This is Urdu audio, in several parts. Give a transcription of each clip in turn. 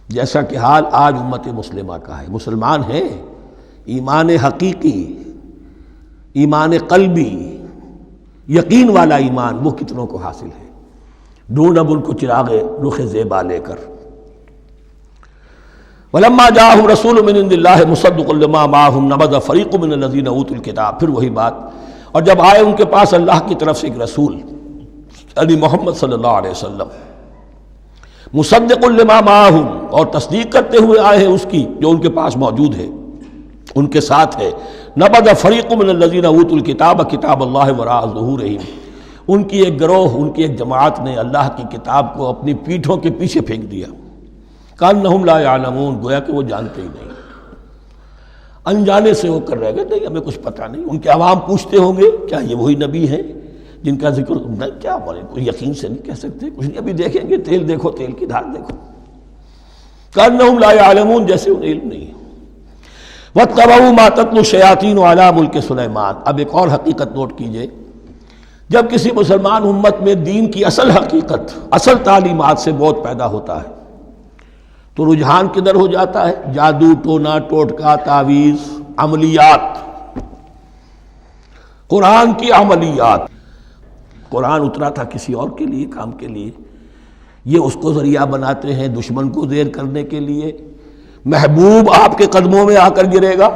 جیسا کہ حال آج امت مسلمہ کا ہے. مسلمان ہیں، ایمان حقیقی، ایمان قلبی، یقین والا ایمان وہ کتنوں کو حاصل ہے. ڈھونڈ اب ان کو چراغ رخ زیبا لے کر. وَلَمَّا جَاءَهُمْ رَسُولٌ مِّنْ عِندِ اللَّهِ مُصَدِّقٌ لِّمَا مَعَهُمْ نَبَذَ فَرِيقٌ مِّنَ الَّذِينَ أُوتُوا الْكِتَابَ. پھر وہی بات. اور جب آئے ان کے پاس اللہ کی طرف سے ایک رسول یعنی محمد صلی اللہ علیہ وسلم، مصدق لما معہم، اور تصدیق کرتے ہوئے آئے ہیں اس کی جو ان کے پاس موجود ہے، ان کے ساتھ ہے. نبذ فریق من الذین اوتوا الکتاب کتاب اللہ وراء ظہورہم، ان کی ایک گروہ، ان کی ایک جماعت نے اللہ کی کتاب کو اپنی پیٹھوں کے پیچھے پھینک دیا. کأنہم لا یعلمون، گویا کہ وہ جانتے ہی نہیں، انجانے سے ہو کر رہ گئے. نہیں ہمیں کچھ پتہ نہیں. ان کے عوام پوچھتے ہوں گے کیا یہ وہی نبی ہیں جن کا ذکر نہیں؟ کیا بولے، کوئی یقین سے نہیں کہہ سکتے. کچھ نہیں، ابھی دیکھیں گے. تیل دیکھو، تیل کی دھار دیکھو. کأنہم لا یعلمون، جیسے انہیں علم نہیں. واتبعوا ما تتلو الشیاطین علی ملک سلیمان. اب ایک اور حقیقت نوٹ کیجئے. جب کسی مسلمان امت میں دین کی اصل حقیقت، اصل تعلیمات سے بہت پیدا ہوتا ہے تو رجحان کدھر ہو جاتا ہے؟ جادو، ٹونا، ٹوٹکا، تعویذ، عملیات. قرآن کی عملیات. قرآن اترا تھا کسی اور کے لیے، کام کے لیے. یہ اس کو ذریعہ بناتے ہیں دشمن کو زیر کرنے کے لیے. محبوب آپ کے قدموں میں آ کر گرے گا.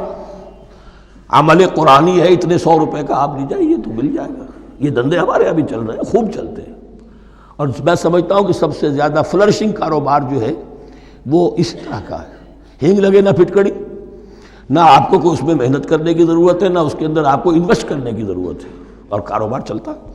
عمل قرآنی ہے، اتنے 100 روپے کا آپ لے جائیے تو مل جائے گا. یہ دندے ہمارے ابھی چل رہے ہیں، خوب چلتے ہیں. اور میں سمجھتا ہوں کہ سب سے زیادہ فلرشنگ کاروبار جو ہے وہ اس طرح کا ہے. ہینگ لگے نہ پھٹکڑی. نہ آپ کو کوئی اس میں محنت کرنے کی ضرورت ہے، نہ اس کے اندر آپ کو انویسٹ کرنے کی ضرورت ہے، اور کاروبار چلتا ہے.